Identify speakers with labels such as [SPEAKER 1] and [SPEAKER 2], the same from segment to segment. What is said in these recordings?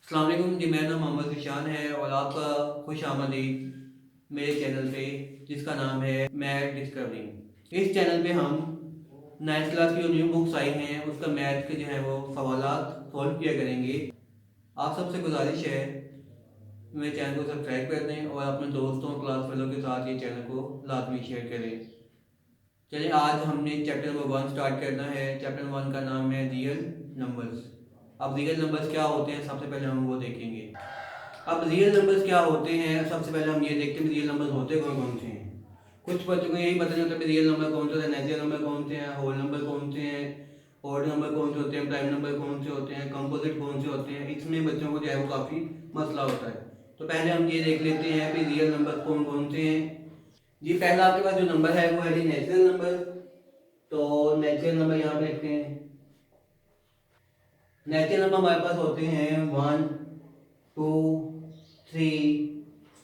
[SPEAKER 1] अस्सलाम वालेकुम जी। मेरा नाम मोहम्मद ज़ीशान है और आपका खुश आमदीद मेरे चैनल पे जिसका नाम है मैथ डिस्कवरिंग। इस चैनल पे हम 9th क्लास की जो न्यू बुक्स आई हैं उसका मैथ के जो है वो सवालात सॉल्व किया करेंगे। आप सबसे गुजारिश है मेरे चैनल को सब्सक्राइब कर दें और अपने दोस्तों क्लास फेलो के साथ ये चैनल को लाजमी शेयर करें। चलिए आज हमने चैप्टर नंबर 1 स्टार्ट करना है। चैप्टर 1 का नाम है रियल नंबर्स। अब रियल नंबर्स क्या होते हैं सबसे पहले हम वो देखेंगे। अब रियल नंबर्स क्या होते हैं सबसे पहले हम ये देखते हैं रियल नंबर्स होते कौन कौन से हैं। कुछ बच्चों को यही पता नहीं होता रियल नंबर कौन से होते हैं, नेचुरल नंबर कौन से हैं, होल नंबर कौन से हैं, ऑड नंबर कौन से होते हैं, प्राइम नंबर कौन से होते हैं, कंपोजिट कौन से होते हैं। इसमें बच्चों को जो है वो काफ़ी मसला होता है। तो पहले हम ये देख लेते हैं कि रियल नंबर कौन कौन से हैं। जी पहला आपके पास जो नंबर है वो है जी नेचुरल नंबर। तो नेचुरल नंबर यहाँ पे लिखते हैं। नेचुरल नंबर हमारे पास होते हैं 1 2 3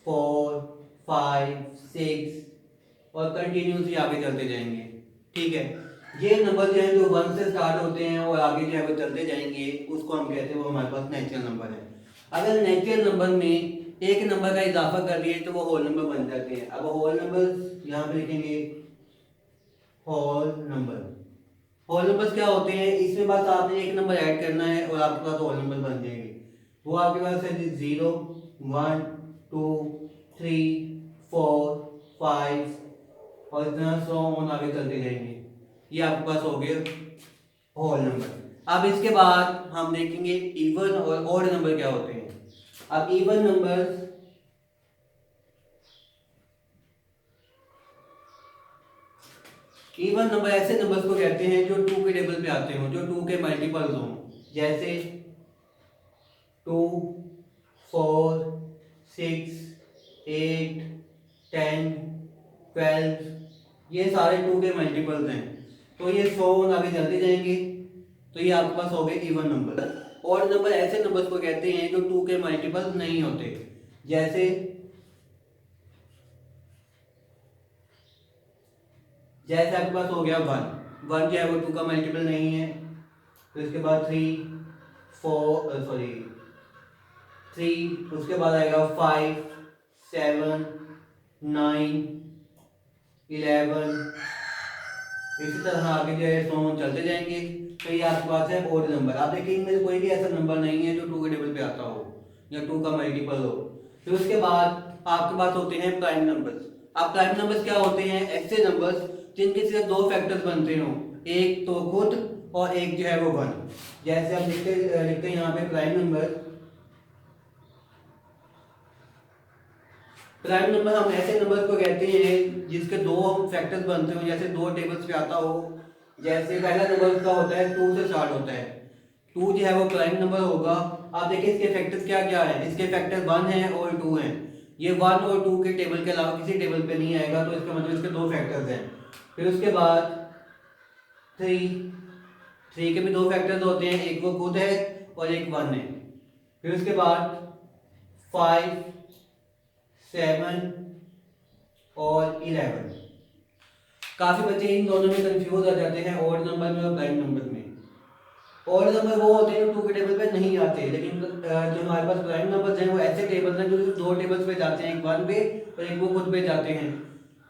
[SPEAKER 1] 4 5 6 और कंटिन्यूसली आगे चलते जाएंगे। ठीक है, ये नंबर जो है जो 1 से स्टार्ट होते हैं और आगे जो है वो चलते जाएंगे उसको हम कहते हैं वो हमारे पास नेचुरल नंबर है। अगर नेचुरल नंबर में एक नंबर का इजाफा कर दिए तो वो होल नंबर बन जाते हैं। अब होल नंबर यहाँ पे लिखेंगे होल नंबर। होल नंबर्स क्या होते हैं, इसमें बस आपने एक नंबर ऐड करना है और आपके पास होल नंबर बन जाएंगे। वो आपके पास है 0 1 2 3 4 5 और इतना सो ऑन आगे चलते जाएंगे। ये आपके पास हो गए होल नंबर। अब इसके बाद हम देखेंगे इवन और ऑड नंबर क्या होते हैं। अब इवन नंबर्स इवन नंबर ऐसे नंबर्स को कहते हैं जो 2 के टेबल पे आते हों, जो 2 के मल्टीपल्स हों। जैसे 2 4 6 8 10 12 ये सारे 2 के मल्टीपल्स हैं। तो ये 100 आगे चलते जाएंगे। तो ये आपके पास हो गए इवन नंबर। और नंबर ऐसे नंबर्स को कहते हैं जो 2 के मल्टीपल्स नहीं होते। जैसे जैसे आपके पास हो गया 1 1 जो है वो 2 का मल्टीपल नहीं है। तो इसके बाद 3 उसके बाद आएगा 5 7 9 11 इसी तरह आगे जो है 100 चलते जाएंगे। तो ये आपके पास है ओड नंबर। आप देखिए इनमें कोई भी ऐसा नंबर नहीं है जो 2 के टेबल पे आता हो या 2 का मल्टीपल हो। फिर उसके बाद आपके पास होते हैं प्राइम नंबर्स। अब प्राइम नंबर्स क्या होते हैं, ऐसे नंबर्स जिनके सिर्फ 2 फैक्टर्स बनते हो, एक तो खुद और एक जो है वो 1। जैसे हम लिखते हैं यहाँ पे प्राइम नंबर हम ऐसे नंबर को कहते हैं जिसके 2 फैक्टर्स बनते हो, जैसे 2 टेबल्स पे आता हो। जैसे पहला नंबर उसका होता है 2 से स्टार्ट होता है। 2 जो है वो प्राइम नंबर होगा। आप देखिए इसके फैक्टर्स क्या क्या है, इसके फैक्टर 1 है और 2 हैं। ये 1 और 2 के टेबल के अलावा किसी टेबल पे नहीं आएगा, तो इसका मतलब इसके 2 फैक्टर्स हैं। फिर उसके बाद 3 के भी 2 फैक्टर्स होते हैं, एक वो खुद है और एक 1 है। फिर उसके बाद 5 7 और 11। काफी बच्चे इन दोनों में कंफ्यूज हो जाते हैं, ऑड नंबर में और प्राइम नंबर में। ऑड नंबर वो होते हैं जो 2 के टेबल पे नहीं आते, लेकिन जो हमारे पास प्राइम नंबर्स हैं वो ऐसे टेबल्स हैं जो 2 टेबल्स पे जाते हैं, एक 1 पे और एक वो खुद पे जाते हैं।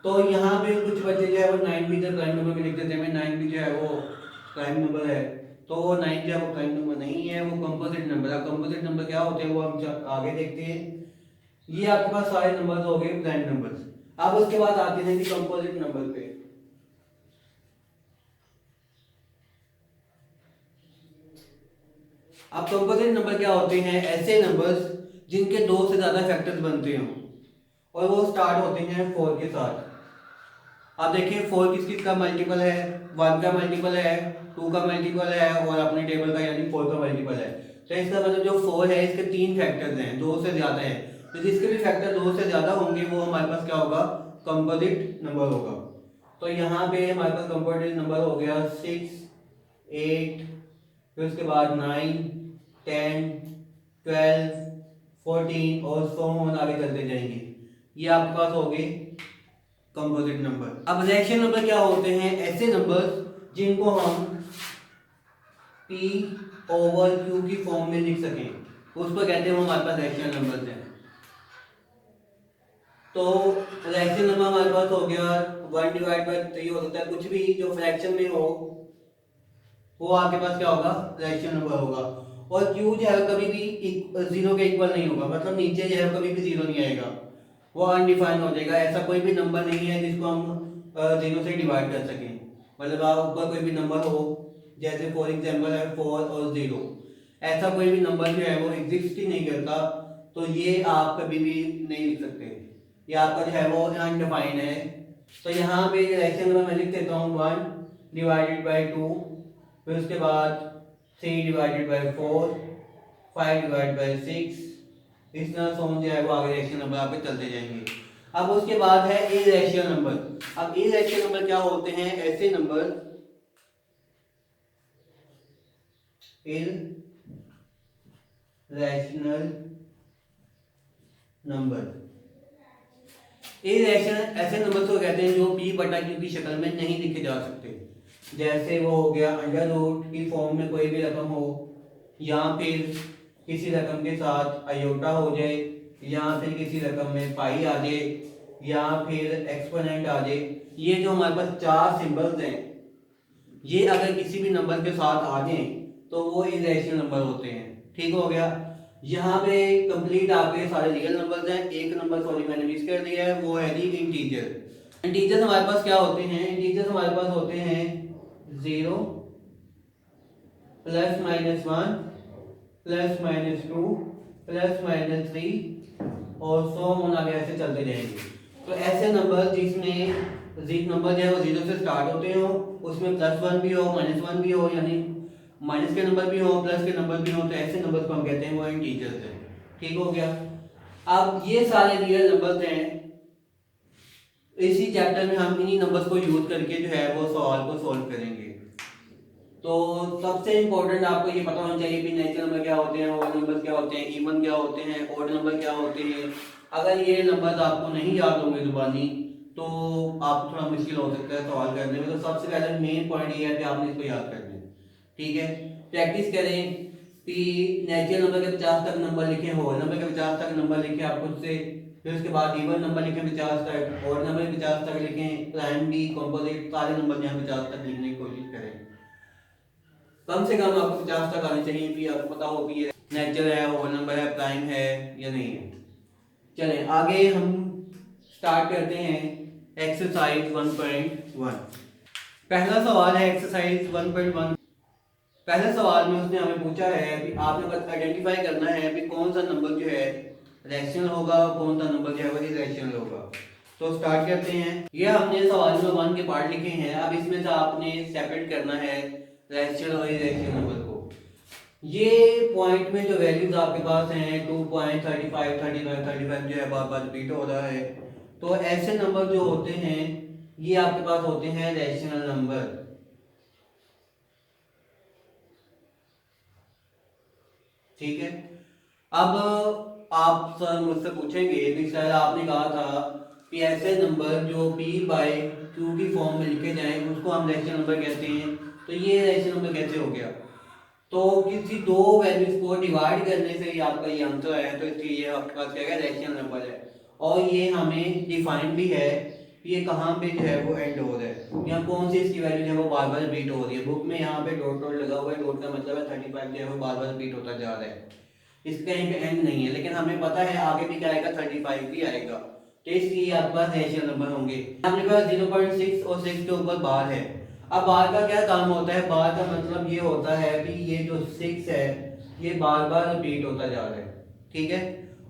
[SPEAKER 1] तो यहाँ पे कुछ बच्चे जो है वो 9 भी प्राइम नंबर में लिख देते हैं, 9 भी जो है वो प्राइम नंबर है। तो वो 9 जो है वो प्राइम नंबर नहीं है, वो कंपोजिट नंबर है। कंपोजिट नंबर क्या होते हैं वो हम आगे देखते हैं। ये आपके पास सारे नंबर्स हो गए प्राइम नंबर्स। अब उसके बाद आते हैं कि कंपोजिट नंबर पे। अब कंपोजिट नंबर क्या होते हैं, ऐसे नंबर्स जिनके 2 से ज्यादा फैक्टर्स बनते हों और वो स्टार्ट होते हैं 4 के साथ। आप देखिए 4 किस किस का मल्टीपल है, 1 का मल्टीपल है, 2 का मल्टीपल है और अपने टेबल का यानी 4 का मल्टीपल है। तो इसका मतलब जो 4 है इसके 3 फैक्टर्स हैं, 2 से ज्यादा है। तो जिसके भी फैक्टर 2 से ज्यादा होंगे वो हमारे पास क्या होगा, कंपोजिट नंबर होगा। तो यहाँ पे हमारे पास कंपोजिट नंबर हो गया 6 8 फिर उसके बाद 9 10 12 14 और 100 आगे चलते जाएंगे। ये आपके पास हो गए कंपोजिट नंबर। अब रिएक्शन नंबर क्या होते हैं, ऐसे नंबर्स जिनको हम P ओवर Q की फॉर्म में लिख सकें। उसको कहते हैं वो हमारे पास रैशनल नंबर हैं। तो रैशनल नंबर हमारे पास हो गया 1/3 हो सकता है, कुछ भी जो फ्रैक्शन में हो वो आपके पास क्या होगा, रैशनल नंबर होगा। और क्यू जो है कभी भी जीरो के इक्वल नहीं होगा, मतलब नीचे जो है कभी भी जीरो नहीं आएगा, वो अनडिफाइन हो जाएगा। ऐसा कोई भी नंबर नहीं है जिसको हम जीरो से डिवाइड कर सकें। मतलब आप ऊपर कोई भी नंबर हो, जैसे फॉर एग्जांपल है 4 और 0, ऐसा कोई भी नंबर जो है वो एग्जिस्ट ही नहीं करता, तो ये आप कभी भी नहीं लिख सकते, ये आपका जो है वो अनडिफाइन है। तो यहाँ पे रैशनल नंबर मैं लिख देता हूँ 1/2, फिर उसके बाद 3/4, 5/6, इस तरह से जो है वो आगे रैशनल नंबर आपके चलते जाएंगे। अब उसके बाद है इरैशनल नंबर। अब इरैशनल नंबर क्या होते हैं, ऐसे नंबर इरैशनल नंबर, इरैशनल ऐसे नंबर को कहते हैं जो p/q की शक्ल में नहीं लिखे जा सकते। जैसे वो हो गया अंडर रूट की फॉर्म में कोई भी रकम हो, या फिर किसी रकम के साथ आयोटा हो जाए, या फिर किसी रकम में पाई आ जाए, या फिर एक्सपोनेंट आ जाए। ये जो हमारे पास चार सिंबल्स हैं, ये अगर किसी भी नंबर के साथ आ जाएं तो वो इरैशनल नंबर होते हैं। ठीक हो गया। यहाँ पे कंप्लीट आपके सारे रियल नंबर्स हैं। एक नंबर सॉरी मैंने मिस कर दिया है, वो है जी इंटीजर। इंटीजर हमारे पास क्या होते हैं, इंटीजर हमारे पास होते हैं 0 +-1 +-2 +-3 और सो ऑन आगे ऐसे चलते जाएंगे। तो ऐसे नंबर जिसमें नंबर जो है वो 0 से स्टार्ट होते हो, उसमें +1 भी हो -1 भी हो, यानी माइनस के नंबर भी हो प्लस के नंबर भी हो, तो ऐसे नंबर को हम कहते हैं वो इंटीजर्स हैं। ठीक हो गया। अब ये सारे रियल नंबर्स हैं, इसी चैप्टर में हम इन्हीं नंबर्स को यूज करके जो है वो सवाल को सॉल्व करेंगे। तो सबसे इंपॉर्टेंट आपको ये पता होना चाहिए कि नेचुरल नंबर क्या होते हैं, होल नंबर क्या होते हैं, इवन क्या होते हैं, ऑड नंबर क्या होते हैं। अगर ये नंबर आपको नहीं याद होंगे जुबानी तो आपको थोड़ा मुश्किल हो सकता है सवाल करने में। तो सबसे पहले मेन पॉइंट ये है कि आपने इसको याद करना है। ठीक है, प्रैक्टिस करें कि नेचुरल नंबर के 50 तक नंबर लिखे, होल नंबर के 50 तक नंबर लिखे आप खुद से, फिर उसके बाद इवन नंबर लिखें 50 तक, ऑड नंबर 50 तक लिखें, प्राइम भी कंपोजिट सारे नंबर यहाँ 50 तक लिखने की कोशिश करें। कम से कम आपको 50 तक आने चाहिए कि आपको पता हो कि ये नेचुरल है, होल नंबर है, प्राइम है या नहीं है। चलें आगे हम स्टार्ट करते हैं एक्सरसाइज 1.1। पहला सवाल है एक्सरसाइज 1.1। पहले सवाल में उसने हमें पूछा है कि आपने बस आइडेंटिफाई करना है कि कौन सा नंबर जो है रैशनल होगा, कौन सा नंबर जो है वो इरैशनल होगा। तो स्टार्ट करते हैं। ये हमने सवाल में 1 के पार्ट लिखे हैं। अब इसमें से आपने सेपरेट करना है रैशनल और इरैशनल नंबर को। ये पॉइंट में जो वैल्यूज आपके पास हैं 2.35, 35, 35 जो है बार बार रिपीट हो रहा है, तो ऐसे नंबर जो होते हैं ये आपके पास होते हैं रैशनल नंबर। ठीक है। अब आप सर मुझसे पूछेंगे कि सर आपने कहा था कि ऐसे नंबर जो p/q की फॉर्म में लिखे जाएं उसको हम रैशनल नंबर कहते हैं, तो ये रैशनल नंबर कैसे हो गया। तो किसी दो वैल्यूज को डिवाइड करने से ही आपका ये आंसर है, तो इसलिए ये आपके पास क्या है रैशनल नंबर है। और ये हमें डिफाइन भी है कि ये कहाँ पे जो है वो एंड हो रहा है, यहाँ कौन सी इसकी वैल्यू जो है वो बार बार रिपीट हो रही है। बुक में यहाँ पे डॉट डॉट लगा हुआ है, डॉट का मतलब है 35 जो है वो बार बार रिपीट होता जा रहा है, इसका कहीं पे एंड नहीं है। लेकिन हमें पता है आगे भी क्या आएगा 35 भी आएगा, तो इसलिए आपके पास रैशनल नंबर होंगे। आपके पास 0.6 और 6 के ऊपर बार है। अब बार का क्या काम होता है, बार का मतलब ये होता है कि ये जो 6 है ये बार बार रिपीट होता जा रहा है। ठीक है,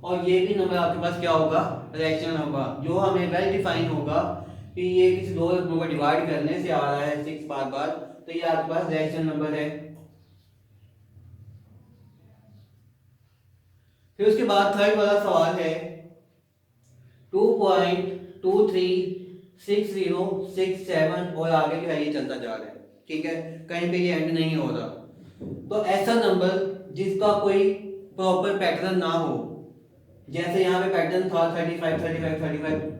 [SPEAKER 1] और ये भी नंबर आपके पास क्या होगा रैशनल होगा, जो हमें वेल डिफाइन होगा कि ये किसी दो नंबर को डिवाइड करने से आ रहा है 6 बार बार, तो ये आपके पास रैशनल नंबर है। फिर उसके बाद थर्ड वाला सवाल है 2.236067 और आगे जो है ये चलता जा रहा है। ठीक है, कहीं पे ये एंड नहीं हो रहा। तो ऐसा नंबर जिसका कोई प्रॉपर पैटर्न ना हो, जैसे यहाँ पे पैटर्न था 35 35 35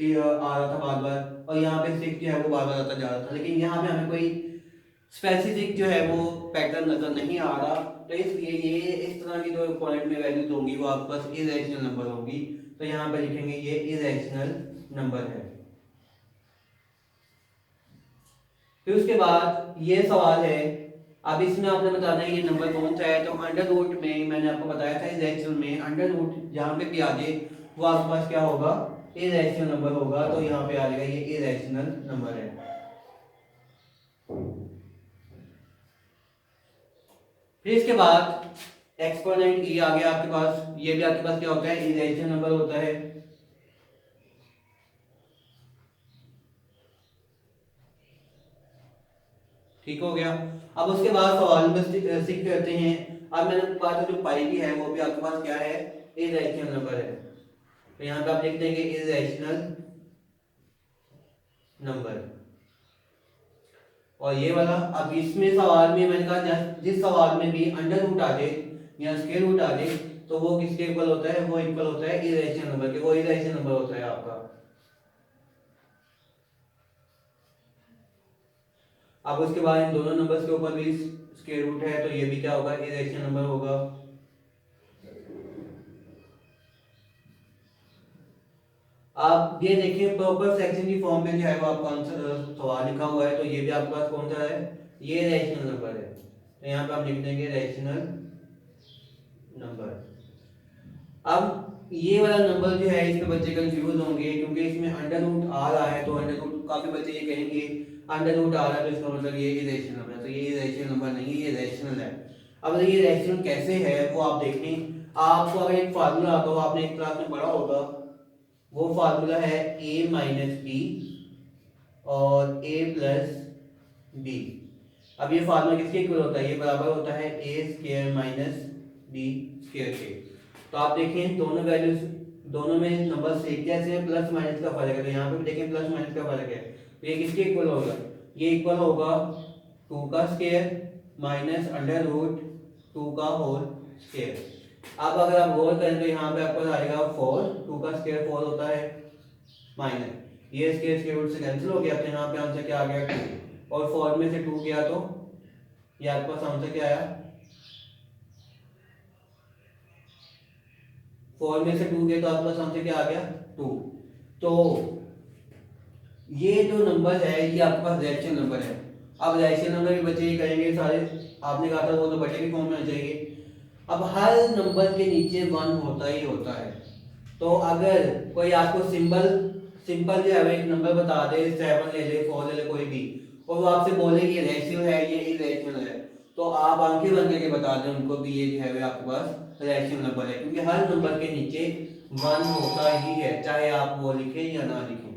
[SPEAKER 1] आ रहा था बार बार, और यहाँ पे 6 जो है वो बार बार आता जा रहा था, लेकिन यहाँ पे हमें कोई स्पेसिफिक जो है वो पैटर्न नजर नहीं आ रहा, तो इसलिए ये इस तरह की जो पॉइंट में वैल्यूज होंगी वो आपके पास इरेशनल नंबर होगी। तो यहाँ पे लिखेंगे ये इरेशनल नंबर है। फिर उसके बाद ये सवाल है, अब इसमें आपने बताना है ये नंबर कौन सा है। तो अंडर रूट में मैंने आपको बताया था इरेशनल में अंडर रूट जहाँ पे भी आ जाए वो आपके पास क्या होगा, इरेशनल नंबर होगा। तो यहाँ पे आ जाएगा ये इरेशनल नंबर है। फिर इसके बाद एक्सपोनेंट ई आ गया आपके पास, ये भी आपके पास क्या होता है, इरेशनल नंबर होता है। ठीक हो गया। अब उसके बाद सवाल में सीख करते हैं। अब मैंने आपको कहा था जो पाई भी है वो भी आपके पास क्या है, इरेशनल नंबर है। तो यहाँ पे आप लिख देंगे इरेशनल नंबर। और ये वाला, अब इसमें सवाल में मैंने कहा जिस सवाल में भी अंडर रूट आ जाए या स्क्वायर रूट आ जाए तो वो किसके इक्वल होता है, वो इक्वल होता है इरेशनल नंबर के। वो इरेशनल नंबर होता है आपका। अब उसके बाद इन दोनों नंबर्स के ऊपर भी स्क्वायर रूट है तो ये भी क्या होगा, इरेशनल नंबर होगा। आप ये देखिए प्रॉपर सेक्शन की फॉर्म में जो है वो आपका आंसर सवाल लिखा हुआ है। तो ये भी आपके पास कौन सा है, ये रैशनल नंबर है। तो यहाँ पे आप लिख देंगे रैशनल नंबर। अब ये वाला नंबर जो है इसमें बच्चे कंफ्यूज होंगे क्योंकि इसमें अंडर रूट आ रहा है। तो अंडर रूट काफी बच्चे ये कहेंगे अंडर रूट आ रहा है तो इसका मतलब ये इरेशनल नंबर है। तो ये इरेशनल नंबर नहीं है, ये रैशनल है। अब ये रैशनल कैसे है वो आप देखें। आपको अगर एक फार्मूला आता हो, आपने एक क्लास में पढ़ा होगा, वो फार्मूला है a माइनस बी और a प्लस बी। अब ये फार्मूला किसके इक्वल होता है, ये बराबर होता है a square minus B square के। तो आप देखें दोनों वैल्यूज, दोनों में नंबर एक जैसे हैं, प्लस माइनस का फर्क है। तो यहाँ पे भी देखें प्लस माइनस का फर्क है। तो ये किसके इक्वल होगा, ये इक्वल होगा 2 का स्क्वायर माइनस अंडर रूट 2 का होल स्क्वायर। अब अगर आप गौर करें तो यहाँ पे आपको आएगा 4, 2 का स्क्वायर 4 होता है माइनस ये स्क्वायर रूट से कैंसिल हो गया। तो यहाँ पे आंसर क्या आ गया 2, और 4 में से 2 गया तो ये आपके पास आंसर क्या आया, 4 में से 2 गया तो आपके पास आंसर क्या आ गया 2। तो ये जो नंबर है ये आपके पास रैशनल नंबर है। अब रैशनल नंबर भी बच्चे ये करेंगे सारे, आपने कहा था वो तो बटे के फॉर्म में आ जाएंगे। अब हर नंबर के नीचे 1 होता ही होता है। तो अगर कोई आपको सिंपल जो है एक नंबर बता दे, 7 ले ले 4 ले ले कोई भी, और वो आपसे बोले कि रेशियो है ये इरेशनल है, तो आप आंखें बंद करके बता दें उनको भी ये जो है आपके पास रेशियो नंबर है। क्योंकि हर नंबर के नीचे 1 होता ही है, चाहे आप वो लिखें या ना लिखें।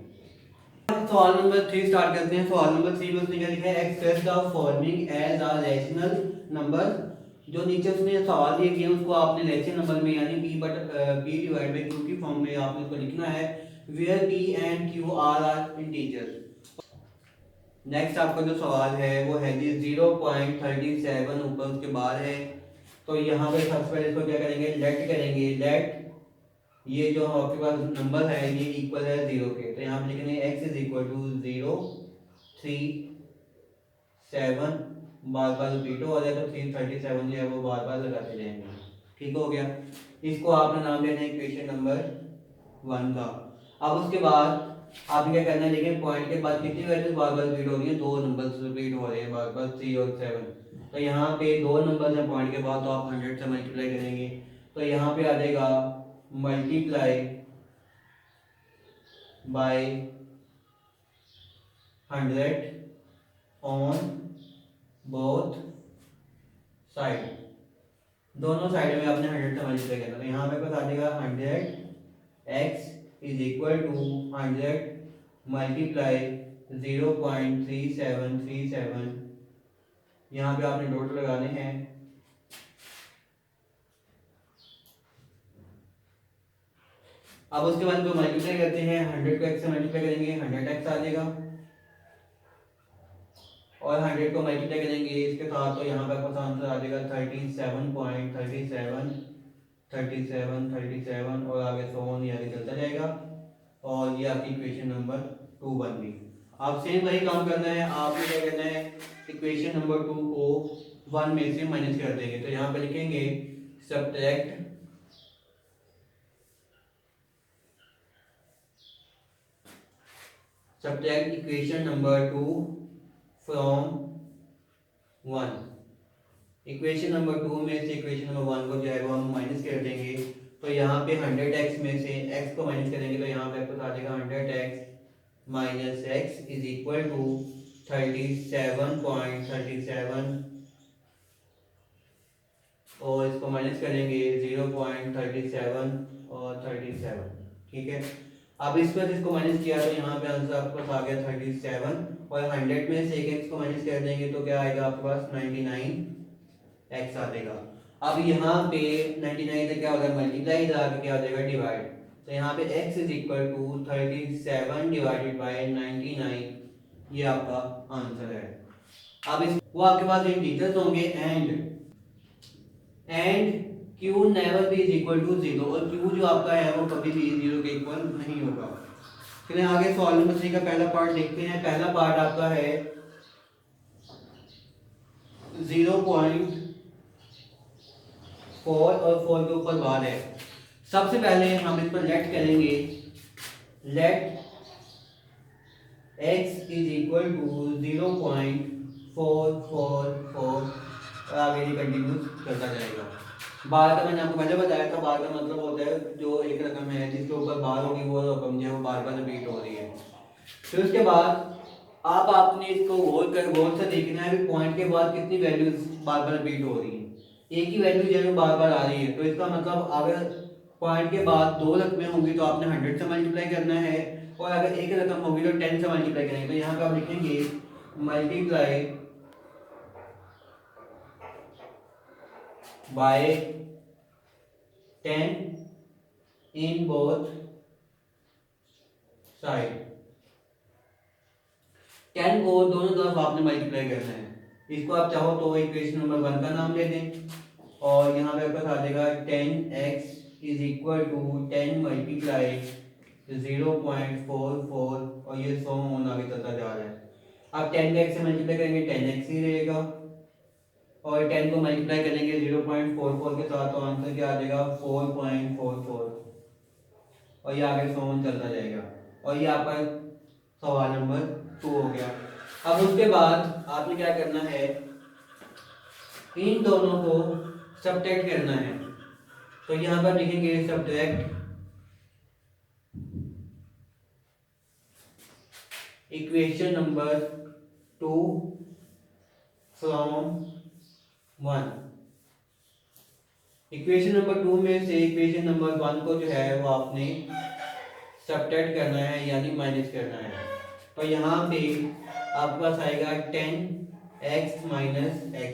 [SPEAKER 1] सवाल नंबर 3 स्टार्ट करते हैं। सवाल नंबर 3 में उसने क्या लिखा है, express the forming as a rational number. जो नीचे उसने सवाल दिए गए उसको आपने रैशनल नंबर में यानी p डिवाइड बाय q की फॉर्म में आपने इसको लिखना है, where p and q are integers. Next आपका जो सवाल है वो है जी 0.37 ऊपर उसके बाद है। तो यहाँ पे सबसे पहले इसको क्या करेंगे, लेट करेंगे। लेट ये जो आपके पास नंबर है ये इक्वल है 0 के। तो यहाँ पे लिखेंगे x इज इक्वल टू 0 3 7, बार बार रिपीट हो जाए तो 337 जो है वो बार बार लगाते जाएंगे। ठीक हो गया। इसको आपने नाम देना है इक्वेशन नंबर 1 का। अब उसके बाद आपने क्या करना है, देखिए पॉइंट के बाद कितनी वैल्यूज बार बार रिपीट हो रही है, 2 नंबर्स रिपीट हो रहे हैं बार बार 3 और 7। तो यहाँ पे 2 नंबर्स हैं पॉइंट के बाद, तो आप 100 से मल्टीप्लाई करेंगे। तो यहाँ पे आ जाएगा multiply by 100 on both side. दोनों साइड में आपने 100 से मल्टीप्लाई करना। तो यहाँ पे बता देगा 100 x is equal to 100 multiply 0.3737। यहाँ पे आपने डॉट लगाने हैं। अब उसके बाद जो मल्टीप्लाई करते हैं 100 को x से मल्टीप्लाई करेंगे 100x आ जाएगा, और 100 को मल्टीप्लाई करेंगे इसके साथ तो यहाँ पे आपका आंसर आ जाएगा 37.37 और आगे 100 ये आगे चलता जाएगा। और ये आपकी इक्वेशन नंबर 2 बन गई। आप सेम वही काम करना है, आपने क्या करना है, इक्वेशन नंबर 2 को 1 में से माइनस कर देंगे। तो यहाँ पे लिखेंगे subtract equation number 2 from 1। Equation number 2 में से इक्वेशन नंबर 1 को जो है वो हम माइनस कर देंगे। तो यहाँ पे 100x में से x को माइनस करेंगे तो यहाँ पे आपको आ जाएगा 100x minus x is equal to 37.37 और इसको माइनस करेंगे 0.37 और 37। ठीक है, अब इस पर इसको माइनस किया तो यहाँ पे आंसर आपके पास आ गया 37 और 100 में से एक x को माइनस कर देंगे तो क्या आएगा आपके पास 99x आ जाएगा। अब यहाँ पे 99 से क्या हो जाएगा मल्टीप्लाई, इधर आके क्या हो जाएगा डिवाइड। तो यहाँ पे x is equal to 37 divided by 99, ये आपका आंसर है। अब इस वो आपके पास इंटीजर्स होंगे and q never be is equal to 0 और q जो आपका है वो कभी भी 0 के इक्वल नहीं होगा। चलिए आगे सवाल नंबर 3 का पहला पार्ट देखते हैं। पहला पार्ट आपका है 0.4 और 4 के ऊपर बार है। सबसे पहले हम इस पर लेट करेंगे, let x is equal to 0.444 और आगे ये कंटिन्यूस करता जाएगा। बार का मैंने आपको पहले बताया था, बार का मतलब होता है जो एक रकम है जिसके ऊपर बार होगी वो रकम जो है वो बार बार रिपीट हो रही है। फिर उसके बाद आपने इसको गौर से देखना है कि पॉइंट के बाद कितनी वैल्यूज बार बार रिपीट हो रही है। एक ही वैल्यू जो है बार बार आ रही है तो इसका मतलब अगर पॉइंट के बाद 2 रकमें होंगी तो आपने 100 से मल्टीप्लाई करना है और अगर एक रकम होगी तो 10 से मल्टीप्लाई करेंगे। तो यहाँ पे आप लिखेंगे multiply by 10 in both side. 10 को दोनों तरफ आपने मल्टीप्लाई करना है। इसको आप चाहो तो इक्वेशन नंबर 1 का नाम ले दें और यहाँ पे आपका आ जाएगा 10x is equal to 10 multiply 0.44 और ये 100 आगे चलता जा रहा है। अब 10 का x से मल्टीप्लाई करेंगे 10x ही रहेगा और 10 को मल्टीप्लाई करेंगे 0.44 के साथ तो आंसर क्या आ जाएगा 4.44 और ये आगे 100 चलता जाएगा और ये आपका सवाल नंबर 2 हो गया। अब उसके बाद आपने क्या करना है, इन दोनों को सब्ट्रैक्ट करना है। तो यहाँ पर लिखेंगे subtract equation number 2 from 1। Equation number 2 में से इक्वेशन नंबर 1 को जो है वो आपने सब्ट्रैक्ट करना है यानी माइनस करना है। तो यहाँ पे आपके पास आएगा 10x माइनस x।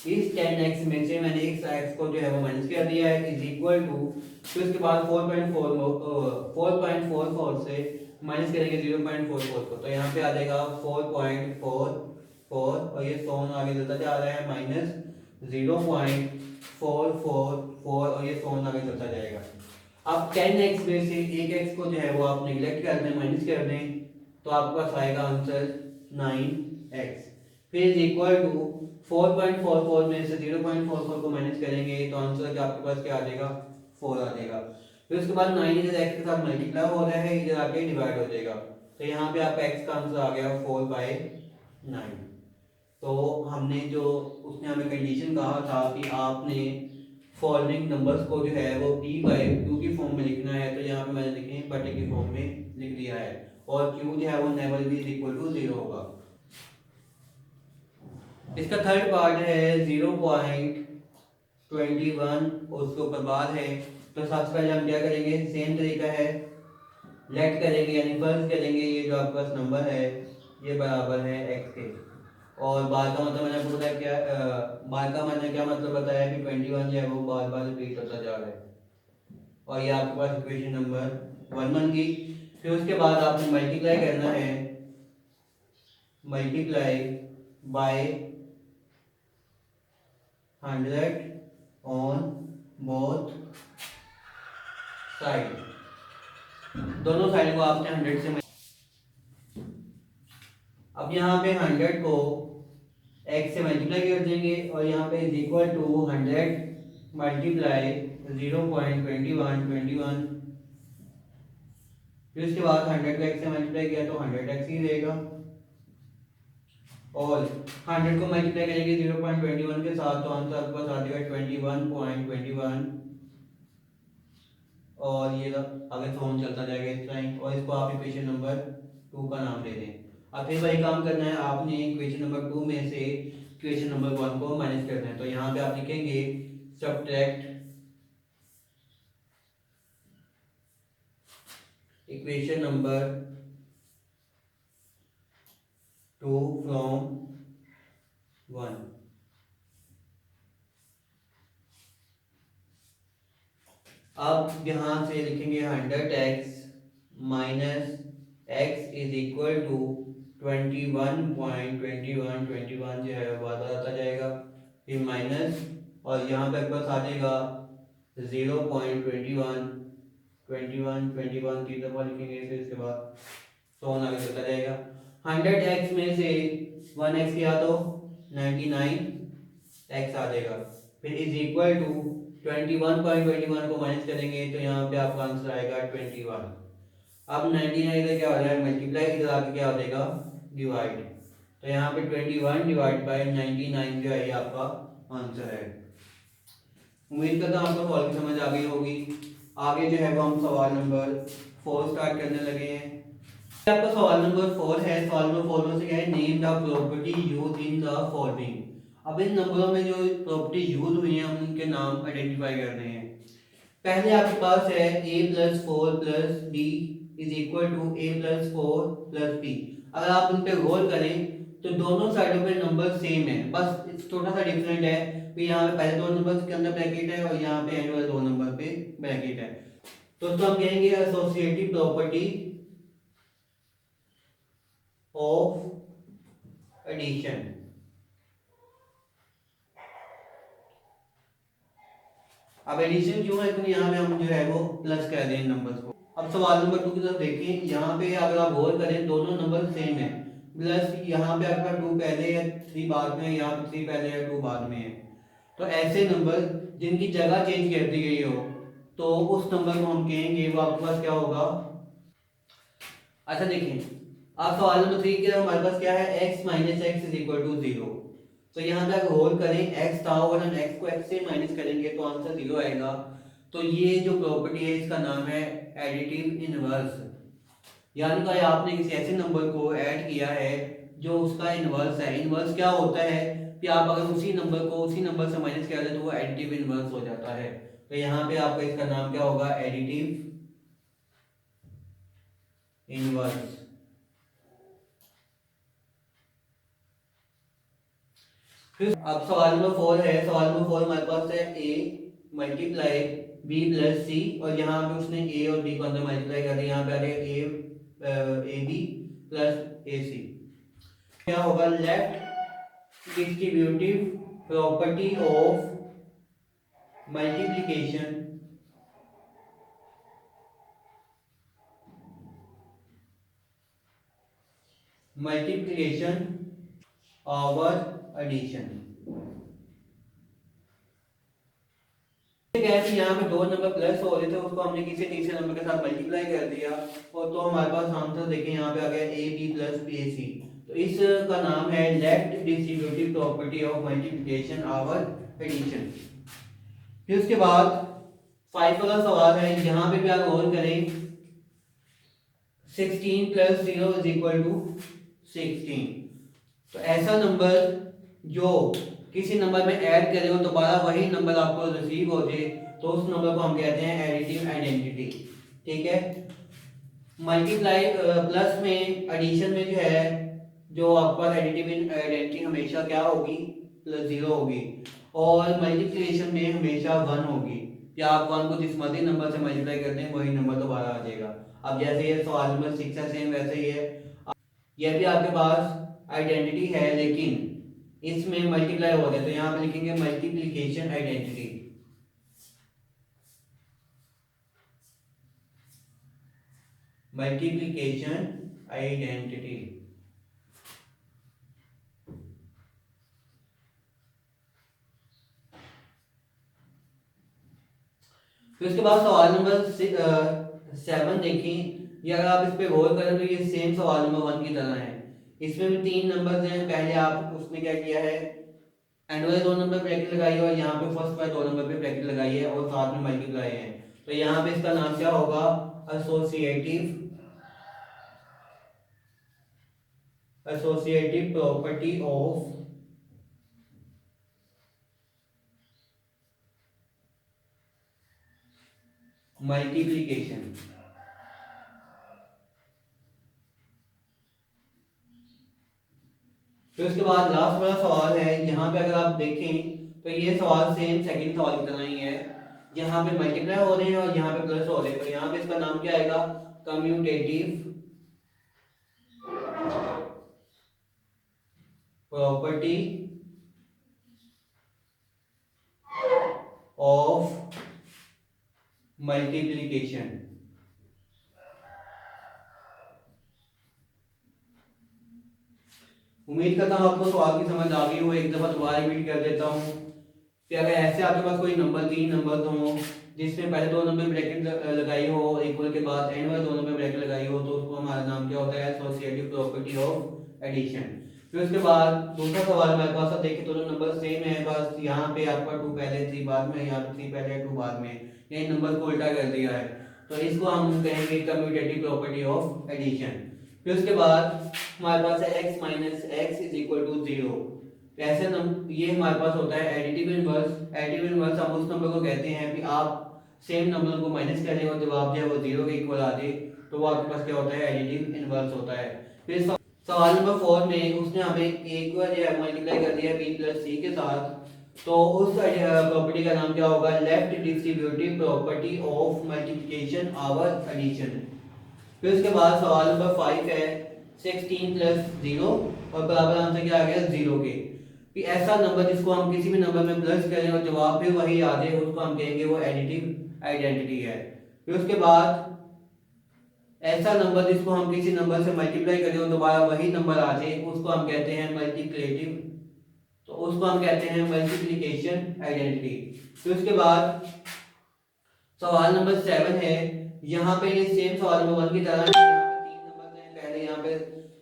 [SPEAKER 1] इस 10x में से मैंने इस x को जो है वो माइनस कर दिया है इज इक्वल टू, फिर उसके बाद 4.44 से माइनस करेंगे 0.44 को तो यहाँ पे आ जाएगा 4.44 और ये 100 आगे चलता जा रहा है माइनस 0.444 और ये 100 आगे चलता जाएगा। अब 10x में से एक x को जो है वो आप निगलेक्ट कर दें, माइनस कर दें तो आपके पास आएगा आंसर 9x। फिर इज इक्वल टू 4.44 में से 0.44 को माइनस करेंगे तो आंसर आपके पास क्या आ जाएगा 4 आ जाएगा। फिर उसके बाद 9 इधर x के साथ मल्टीप्लाई हो रहा है, इधर आके डिवाइड हो जाएगा तो यहाँ पे आपका x का आंसर आ गया 4/9। तो हमने जो उसने हमें कंडीशन कहा था कि आपने फॉलोइंग नंबर्स को जो है वो p/q की फॉर्म में लिखना है, तो यहाँ पे मैंने लिखे बटे की फॉर्म में लिख दिया है और q जो है वो never be is equal to 0 होगा। इसका थर्ड पार्ट है 0.21 उसके ऊपर बाद है। तो सबसे पहले हम क्या करेंगे, सेम तरीका है, लेट करेंगे यानी फर्ज करेंगे ये जो आपके पास नंबर है ये बराबर है x के और बार का मतलब मैंने आपको बताया क्या, बार का मैंने क्या मतलब बताया कि 21 जो है वो बार बार रिपीट होता जा रहा है और ये आपके पास इक्वेशन नंबर 1 बन गई। फिर उसके बाद आपने मल्टीप्लाई करना है, multiply by 100 on both side. दोनों साइड को आपने 100 से अब यहाँ पे 100 को x से मल्टीप्लाई कर देंगे और यहाँ पे इज इक्वल टू 100 मल्टीप्लाई 0.21 फिर उसके बाद 100 को x से मल्टीप्लाई किया तो 100x ही रहेगा और 100 को मल्टीप्लाई करेंगे 0.21 के साथ तो आंसर आपके पास आ जाएगा 21.21 और ये आगे फोन चलता जाएगा इस टाइम और इसको आप इक्वेशन नंबर 2 का नाम दे दें। अब फिर वही काम करना है, आपने इक्वेशन नंबर 2 में से इक्वेशन नंबर 1 को माइनस करना है। तो यहाँ पे आप लिखेंगे सब्ट्रैक्ट इक्वेशन नंबर 2 फ्रॉम 1। अब यहाँ से लिखेंगे 100x minus x is equal to 21.21 जो है वो आता जाएगा, फिर माइनस और यहाँ पे पास आ जाएगा 0.21 की दफा लिखेंगे फिर इसके बाद तो आगे चलता जाएगा। 100x में से 1x किया तो 99x आ जाएगा, फिर इज इक्वल टू 21.21 को माइनस करेंगे तो यहाँ पे आपका आंसर आएगा 21। अब 99 इधर क्या हो जाएगा मल्टीप्लाई, इधर आके क्या हो जाएगा डिवाइड, तो यहाँ पे 21 डिवाइड बाई 99 जो है ये आपका आंसर है। उम्मीद करता हूँ आपको सवाल की समझ आ गई होगी। आगे जो है वो हम सवाल नंबर 4 स्टार्ट करने लगे हैं। आपका सवाल नंबर 4 है। सवाल नंबर 4 में से क्या है, name the property used in the following. अब इन नंबरों में जो प्रॉपर्टी यूज हुई है हम उनके नाम आइडेंटिफाई करने हैं। पहले आपके पास है a plus 4 plus b is equal to a plus 4 plus b। अगर आप उन पे गौर करें तो दोनों साइडों पे नंबर सेम है, बस छोटा सा डिफरेंट है कि यहाँ पे पहले दो नंबर के अंदर ब्रैकेट है और यहाँ पे एंड वाले दो नंबर पे ब्रैकेट है। तो हम कहेंगे एसोसिएटिव प्रॉपर्टी ऑफ एडिशन। अब एडिशन क्यों है, क्योंकि यहाँ पे हम जो है वो प्लस कर दें नंबर्स को। अब सवाल नंबर 2 की तरफ देखें, यहाँ पे अगर आप गौर करें दोनों नंबर सेम है, प्लस यहाँ पे आपका 2 पहले है 3 बाद में, यहाँ पे 3 पहले है 2 बाद में है। तो ऐसे नंबर जिनकी जगह चेंज कर दी गई हो तो उस नंबर को हम कहेंगे वो आपके पास क्या होगा। अच्छा देखिए, आप सवाल नंबर 3 के हमारे पास क्या है, x minus x is equal to 0। तो यहाँ पे अगर होल करें x था और हम x को x से माइनस करेंगे तो आंसर 0 आएगा। तो ये जो प्रॉपर्टी है इसका नाम है एडिटिव इनवर्स। यानी कि आपने किसी ऐसे नंबर को ऐड किया है जो उसका इनवर्स है। इनवर्स क्या होता है कि आप अगर उसी नंबर को उसी नंबर से माइनस कर दें तो वो एडिटिव इनवर्स हो जाता है। तो यहाँ पे आपका इसका नाम क्या होगा, एडिटिव इनवर्स। फिर अब सवाल नंबर 4 है। सवाल नंबर 4 हमारे पास है a मल्टीप्लाई b प्लस सी और यहाँ पे उसने a और b को अंदर मल्टीप्लाई कर दिया, यहाँ पे आ गया a b plus a c। क्या होगा, left distributive property of multiplication over addition. यहाँ पे दो नंबर प्लस हो रहे थे उसको हमने किसी तीसरे नंबर के साथ मल्टीप्लाई कर दिया और तो हमारे पास आंसर देखें यहाँ पे आ गया ए बी प्लस ए सी। तो इसका नाम है left distributive property of multiplication over addition. फिर उसके बाद 5 वाला सवाल है, यहाँ पे भी आप गौर करें 16 प्लस 0 इज इक्वल टू 16। तो ऐसा नंबर जो किसी नंबर में ऐड करे हो दोबारा वही नंबर आपको रिसीव हो जाए तो उस नंबर को हम कहते हैं एडिटिव आइडेंटिटी। ठीक है, मल्टीप्लाई प्लस में एडिशन में जो है जो आपका एडिटिव आइडेंटिटी हमेशा क्या होगी, प्लस 0 होगी और मल्टीप्लिकेशन में हमेशा 1 होगी। या आप 1 को जिस मर्जी नंबर से मल्टीप्लाई करते हैं वही नंबर दोबारा आ जाएगा। अब जैसे ये सवाल नंबर 6 है सेम वैसे ही है, यह भी आपके पास आइडेंटिटी है लेकिन इसमें मल्टीप्लाई हो रहा है तो यहाँ पे लिखेंगे मल्टीप्लिकेशन आइडेंटिटी। मल्टीप्लिकेशन आइडेंटिटी फिर उसके बाद सवाल नंबर 7 देखें। ये अगर आप इस पे गौर करें तो ये सेम सवाल नंबर 1 की तरह है। इसमें भी 3 नंबर्स हैं। पहले आप उसने क्या किया है, एंड वाले 2 नंबर ब्रैकेट लगाई है और यहाँ पे फर्स्ट वाले 2 नंबर पे ब्रैकेट लगाई है और साथ में मल्टीप्लाई है। तो यहाँ पे इसका नाम क्या होगा, एसोसिएटिव प्रॉपर्टी ऑफ मल्टीप्लिकेशन। फिर उसके बाद लास्ट वाला सवाल है। यहाँ पे अगर आप देखें तो ये सवाल सेम सेकंड सवाल की तरह ही है। यहाँ पे मल्टीप्लाई हो रहे हैं और यहाँ पे प्लस हो रहे हैं। तो यहाँ पे इसका नाम क्या आएगा, कम्यूटेटिव प्रॉपर्टी ऑफ मल्टीप्लिकेशन। उम्मीद करता हूँ आपको सवाल की समझ आ गई हो। एक दफा दोबारा रिपीट कर देता हूँ कि अगर ऐसे आपके पास कोई नंबर 3 नंबर हो जिसमें पहले 2 नंबर ब्रैकेट लगाई हो और इक्वल के बाद एंड वाले 2 नंबर ब्रैकेट लगाई हो, तो उसको हमारा नाम क्या होता है, एसोसिएटिव प्रॉपर्टी ऑफ एडिशन। फिर उसके बाद दूसरा सवाल हमारे पास, अब देखिए दोनों नंबर सेम है, बस यहाँ पे आपका 2 पहले 3 बाद में, यहाँ पे 3 पहले 2 बाद में, ये नंबर को उल्टा कर दिया है। तो इसको हम कहेंगे कम्यूटेटिव प्रॉपर्टी ऑफ एडिशन। फिर उसके बाद हमारे पास है x minus x is equal to 0। ऐसे ये हमारे पास होता है एडिटिव इनवर्स। एडिटिव इनवर्स हम उस नंबर को कहते हैं कि आप सेम नंबर को माइनस करें और जवाब जो है वो 0 के इक्वल आ जाए, तो वो आपके पास क्या होता है, एडिटिव इनवर्स होता है। फिर सवाल नंबर 4 में उसने हमें एक बार जो है मल्टीप्लाई कर दिया b प्लस सी के साथ, तो उस प्रॉपर्टी का नाम क्या होगा, left distributive property of multiplication over addition. फिर उसके बाद सवाल नंबर 5 है 16 प्लस 0 और बराबर आंसर क्या आ गया 0 के। कि ऐसा नंबर जिसको हम किसी भी नंबर में प्लस करें और जवाब भी वही आ जाए, उसको हम कहेंगे वो एडिटिव आइडेंटिटी है। फिर उसके बाद ऐसा नंबर जिसको हम किसी नंबर से मल्टीप्लाई करें और दोबारा वही नंबर आ जाए, उसको हम कहते हैं मल्टीप्लेटिव, तो उसको हम कहते हैं मल्टीप्लिकेशन आइडेंटिटी। फिर उसके बाद सवाल नंबर 7 है। यहाँ पे ये सेम सवाल नंबर 1 की तरह है। यहाँ पे 3 नंबर हैं, पहले यहाँ पे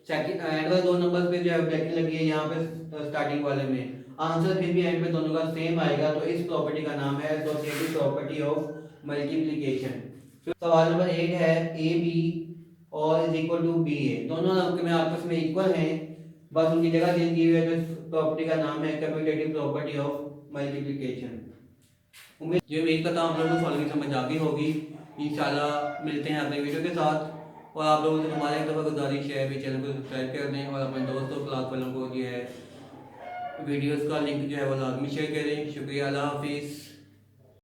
[SPEAKER 1] सेकंड एंड वाले 2 नंबर पे जो है ब्रैकेट लगी है, यहाँ पे स्टार्टिंग वाले में आंसर फिर भी एंड पे दोनों का सेम आएगा। तो इस प्रॉपर्टी का नाम है एसोसिएटिव प्रॉपर्टी ऑफ मल्टीप्लिकेशन। फिर सवाल नंबर 8 है ए बी और इज इक्वल टू बी ए, दोनों अंक में आपस में इक्वल हैं, बस उनकी जगह चेंज की हुई है। तो इस प्रॉपर्टी का नाम है कम्यूटेटिव प्रॉपर्टी ऑफ मल्टीप्लिकेशन। उम्मीद करता हूँ आप लोगों को सवाल की समझ आ गई होगी। इंशाल्लाह मिलते हैं अपने वीडियो के साथ, और आप लोगों से हमारे एक दफ़ा गुजारिश है भी चैनल को सब्सक्राइब कर दें और अपने दोस्तों क्लास वालों को जो है वीडियोस का लिंक जो है वो लाजमी शेयर करें। शुक्रिया, अल्लाह हाफिज़।